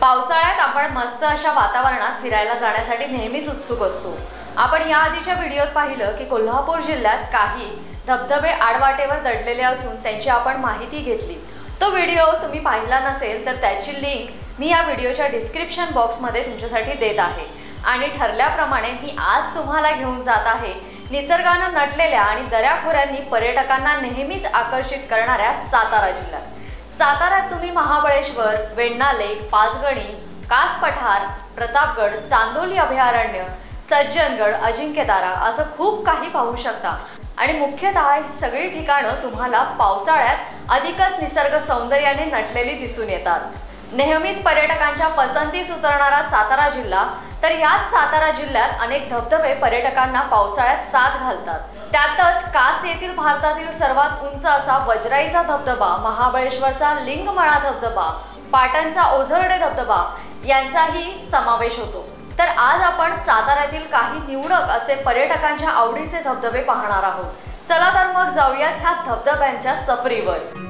पावसाळ्यात आपण मस्त अशा वातावरणात फिरायला जाण्यासाठी नेहमीच उत्सुक असतो। आपण या आधीच्या व्हिडिओत पाहिलं की कोल्हापूर जिल्ह्यात काही धबधबे आडवाटेवर दडलेले असून त्यांची आपण माहिती घेतली। तो व्हिडिओ तुम्ही पाहिला नसेल तर त्याची लिंक मी या व्हिडिओच्या डिस्क्रिप्शन बॉक्समध्ये तुमच्यासाठी देत आहे। आणि ठरल्याप्रमाणे मी आज तुम्हाला घेऊन जात आहे निसर्गाने नटलेल्या आणि दऱ्याखोऱ्यांनी पर्यटकांना नेहमीच आकर्षित करणाऱ्या सातारा जिल्ह्यात। साताऱ्यात तुम्ही महाबळेश्वर, वेण्णा लेक, पाचगणी, कास पठार, प्रतापगड, चांदोली अभयारण्य, सज्जनगड, अजिंक्यतारा असं खूप काही पाहू शकता। आणि मुख्यतः ही सगळी ठिकाणं तुम्हाला पावसाळ्यात अधिकच निसर्ग सौंदर्याने नटलेली दिसून येतात। नेहमीच पर्यटकांच्या पसंतीस उतरणारा सातारा जिल्हा, तर याच सातारा जिल्ह्यात अनेक धबधबे पर्यटकांना पावसाळ्यात साथ घालतात। त्यातच कास येथील भारतातील सर्वात उंच असा वज्राईचा धबधबा, महाबळेश्वरचा लिंगमळा धबधबा, पाटणचा ओझरडे धबधबा यांचाही समावेश होतो। तर आज आपण साताऱ्यातील काही निवडक असे पर्यटकांच्या आवडीचे धबधबे पाहणार आहोत। चला तर मग जाऊयात ह्या धबधब्यांच्या सफरीवर।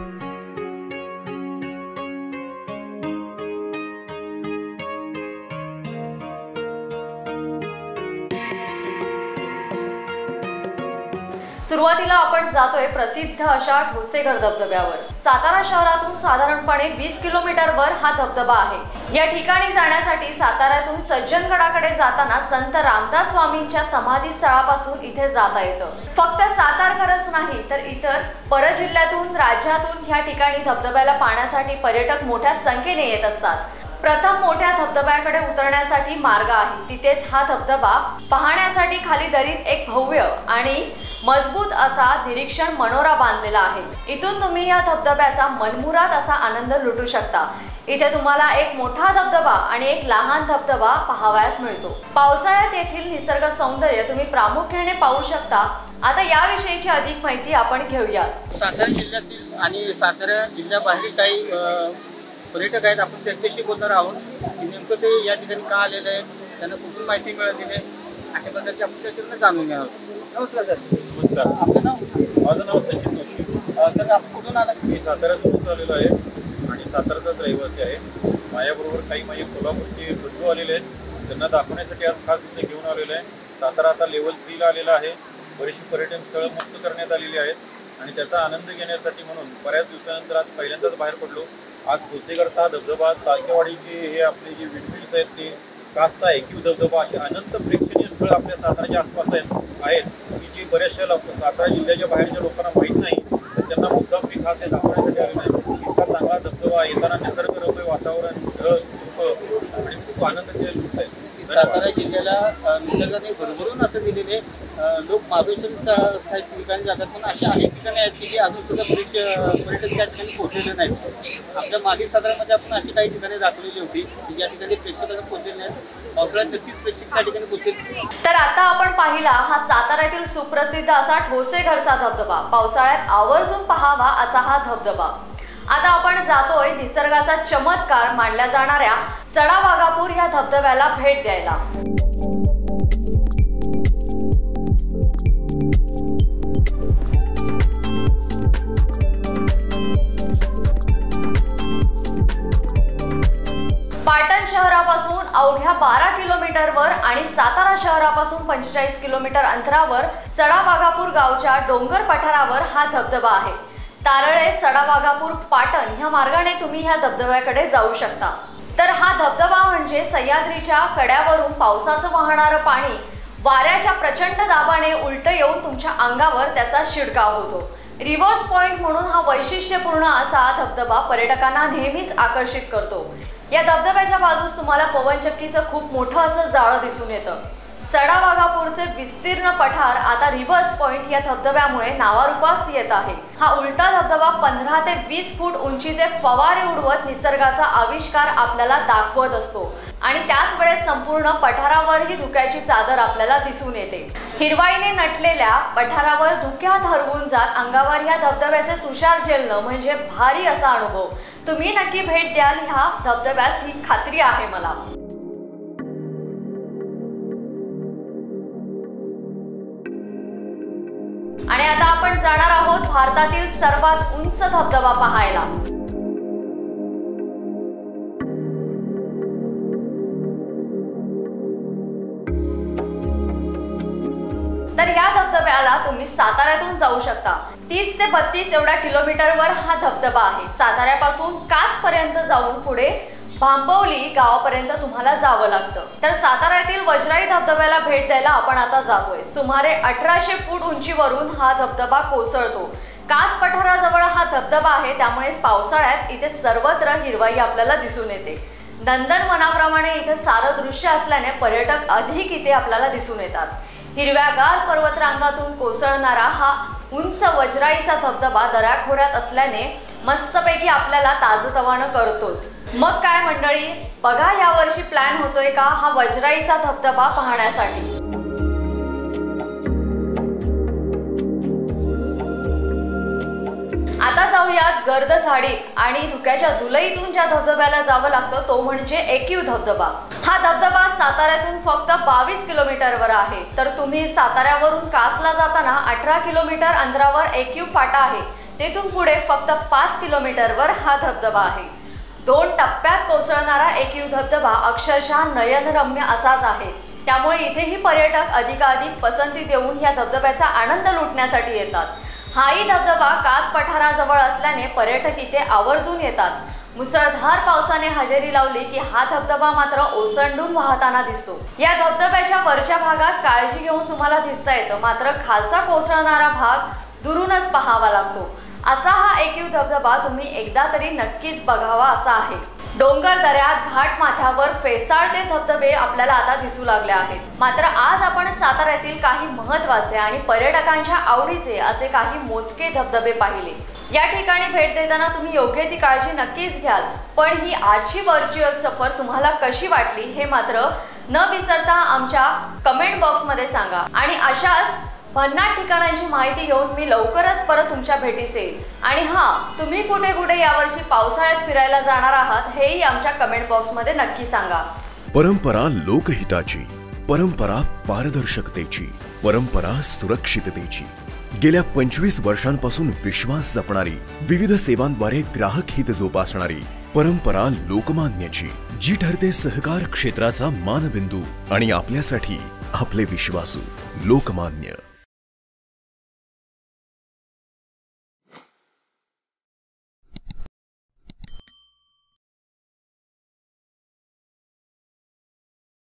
सुरुवातीला आपण जातोय प्रसिद्ध अशा ठोसेघर धबधब्यावर। सातारा शहरातून साधारणपणे 20 किलोमीटरवर हा धबधबा आहे। या ठिकाणी जाण्यासाठी साताऱ्यातून सज्जनगडाकडे जाताना संत रामदास स्वामींच्या समाधी स्थळापासून इथे जाता येतं। फक्त सातारकरच नाही तर इतर परजिल्ह्यातून, राज्यातून ह्या ठिकाणी धबधब्याला पाहण्यासाठी पर्यटक मोठ्या संख्येने येत असतात। प्रथम मोठ्या धबधब्याकडे उतरण्यासाठी मार्ग आहे, तिथेच हा धबधबा पाहण्यासाठी खाली दरीत एक भव्य आणि मजबूत असा निरीक्षण मनोरा बांधलेला आहे। इथून तुम्ही या धबधब्याचा मनमुराद असा आनंद लुटू शकता। इथे तुम्हाला एक मोठा धबधबा आणि एक लहान धबधबा पाहावयास मिळतो। पावसाळ्यात येथील निसर्ग सौंदर्य तुम्ही प्रामुख्याने पाहू शकता। आता याविषयीची अधिक माहिती आपण घेऊया। सातारा जिल्ह्यातील आणि सातारा जिल्ह्याबाहेर काही पर्यटक आहेत, आपण त्यांच्याशी बोलणार आहोत की नेमकं ते या ठिकाणी का आलेले आहेत, त्यांना कुठून माहिती मिळाली आहे, अशा प्रकारचे आपण त्याच्यातून जाणून घेणार आहोत। नमस्कार सर। नमस्कार। आपलं नाव? माझं नाव सचिन जोशी। सर, आपण कुठून आला? मी साताऱ्यातूनच आलेलो आहे आणि साताऱ्याचाच रहिवासी आहे। माझ्याबरोबर काही माझे कोल्हापूरचे बंधू आलेले आहेत, त्यांना दाखवण्यासाठी आज खास इथे घेऊन आलेलो आहे। सातारा आता लेवल 3 ला आलेला आहे। बरीचशी पर्यटन स्थळं मुक्त करण्यात आलेली आहेत आणि त्याचा आनंद घेण्यासाठी म्हणून बऱ्याच दिवसानंतर आज पहिल्यांदाच बाहेर पडलो। आज ठोसेघरचा धबधबा, चालकेवाडीचे हे आपले जे विंडमिल्स आहेत, ते कासचा ऐकीव धबधबा, असे अनंत प्रेक्षणीय स्थळ आपल्या साताराच्या आसपास आहेत की जी बऱ्याचशा सातारा जिल्ह्याच्या बाहेरच्या लोकांना माहीत नाही, तर त्यांना मुद्दाम मी खास हे दाखवण्यासाठी आलेलो आहे। इतका चांगला धबधबा, येताना निसर्गरम्य वातावरण, ढग आणि खूप आनंद लुटत आहे। सातारा जिल्ह्याला निसर्गाने भरभरून असं दिलेले लोक महाबळेश्वर काही ठिकाणी जातात, पण अशा अनेक ठिकाणी आहेत की जे अजून सुद्धा पर्यटक त्या ठिकाणी पोहोचलेले नाहीत। आपल्या मागील साताऱ्यामध्ये आपण अशी काही ठिकाणी दाखवलेली होती की ज्या ठिकाणी प्रेक्षकांना पोहोचलेले नाहीत। पावसाळ्यात नक्कीच प्रेक्षक त्या ठिकाणी पोहोचतील। तर आता आपण पाहिला हा साताऱ्यातील सुप्रसिद्ध असा ठोसेघरचा धबधबा। पावसाळ्यात आवर्जून पाहावा असा हा धबधबा। आता आपण जातोय निसर्गाचा चमत्कार मानल्या जाणाऱ्या सडावाघापूर या धबधब्याला भेट द्यायला। पाटण शहरापासून अवघ्या 12 किलोमीटरवर आणि सातारा शहरापासून 45 किलोमीटर अंतरावर सडावाघापूर गावच्या डोंगर पठारावर हा धबधबा आहे। तारळे, सडावाघापूर, पाटण ह्या मार्गाने तुम्ही ह्या धबधब्याकडे जाऊ शकता। तर हा धबधबा म्हणजे सह्याद्रीच्या कड्यावरून पावसाचं वाहणारं पाणी वाऱ्याच्या प्रचंड दाबाने उलट येऊन तुमच्या अंगावर त्याचा शिडकाव होतो। रिव्हर्स पॉइंट म्हणून हा वैशिष्ट्यपूर्ण असा धबधबा पर्यटकांना नेहमीच आकर्षित करतो। या धबधब्याच्या बाजूस तुम्हाला पवनचक्कीचं खूप मोठं असं जाळं दिसून येतं। सडावाघापूरचे विस्तीर्ण पठार आता रिव्हर्स पॉइंट या धबधब्यामुळे नावारूपास येत आहे। हा उलटा धबधबा 15 ते 20 फूट उंचीचे फवारे उडवत निसर्गाचा आविष्कार आपल्याला दाखवत असतो आणि त्याच वेळेस संपूर्ण पठारावरही धुक्याची चादर आपल्याला दिसून येते। हिरवाईने नटलेल्या पठारावर धुक्यात हरवून जात अंगावर या धबधब्याचे तुषार झेलणं म्हणजे भारी असा अनुभव। तुम्ही नक्की भेट द्याल ह्या धबधब्यास, ही खात्री आहे मला। आणि आता आपण जाणार आहोत भारतातील सर्वात उंच धबधबा पाहायला। तर या धबधब्याला तुम्ही साताऱ्यातून जाऊ शकता। 30 ते 32 एवढ्या किलोमीटरवर हा धबधबा आहे। साताऱ्यापासून कास पर्यंत जाऊन पुढे भांबवली गावापर्यंत तुम्हाला जावं लागतं। तर साताऱ्यातील वज्राई धबधब्याला भेट द्यायला आपण आता जातोय। सुमारे 1800 फूट उंचीवरून हा धबधबा कोसळतो। कास पठाराजवळ हा धबधबा आहे, त्यामुळे पावसाळ्यात इथे सर्वत्र हिरवाई आपल्याला दिसून येते। नंदनवनाप्रमाणे इथे सारं दृश्य असल्याने पर्यटक अधिक इथे आपल्याला दिसून येतात। हिरव्यागार पर्वतरांगातून कोसळणारा हा उंच वज्राईचा धबधबा दऱ्याखोऱ्यात असल्याने मस्तपैकी आपल्याला ताजतवानं करतोच। मग काय मंडळी, बघा यावर्षी प्लॅन होतोय का हा वज्राईचा धबधबा पाहण्यासाठी। आता जाऊयात गर्द झाडीत आणि धुक्याच्या धुलईतून ज्या धबधब्याला जावं लागतं तो म्हणजे एकयू धबधबा। हा धबधबा साताऱ्यातून फक्त 22 किलोमीटरवर आहे। तर तुम्ही साताऱ्यावरून कासला जाताना 18 किलोमीटर अंतरावर एकयू फाटा आहे, तेथून पुढे फक्त 5 किलोमीटरवर हा धबधबा आहे। 2 टप्प्यात कोसळणारा एकयू धबधबा अक्षरशः नयनरम्य असाच आहे, त्यामुळे इथेही पर्यटक अधिकाधिक पसंती देऊन या धबधब्याचा आनंद लुटण्यासाठी येतात। हाही धबधबा कास पठाराजवळ असल्याने पर्यटक इथे आवर्जून येतात। मुसळधार पावसाने हजेरी लावली की हा धबधबा मात्र ओसंडून वाहताना दिसतो। या धबधब्याच्या वरच्या भागात काळजी घेऊन तुम्हाला दिसता येतं, मात्र खालचा कोसळणारा भाग दुरूनच पाहावा लागतो। असा हा एकयू धबधबा तुम्ही एकदा तरी नक्कीच बघावा असा आहे। डोंगर दऱ्यात घाट माथ्यावर फेसाळते धबधबे आपल्याला आता दिसू लागले आहेत। मात्र आज आपण साताऱ्यातील काही महत्त्वाचे आणि पर्यटकांच्या आवडीचे असे काही मोजके धबधबे पाहिले। या ठिकाणी भेट देताना तुम्ही योग्य ती काळजी नक्कीच घ्याल। पण ही आजची व्हर्च्युअल सफर तुम्हाला कशी वाटली हे मात्र न विसरता आमच्या कमेंट बॉक्समध्ये सांगा। आणि अशाच भन्नाट ठिकाणांची माहिती घेऊन मी लवकरच परत तुमच्या भेटीस येईल। आणि तुम्ही कुठे कुठे यावर्षी पावसाळ्यात फिरायला जाणार आहात हेही आमच्या कमेंट बॉक्समध्ये नक्की सांगा। परंपरा लोकहिताची, परंपरा पारदर्शकतेची, परंपरा सुरक्षिततेची। गेल्या 25 वर्षांपासून विश्वास जपणारी, विविध सेवांद्वारे ग्राहक हित जोपासणारी परंपरा लोकमान्यची, जी ठरते सहकार क्षेत्राचा मानबिंदू आणि आपल्यासाठी आपले विश्वासू लोकमान्य।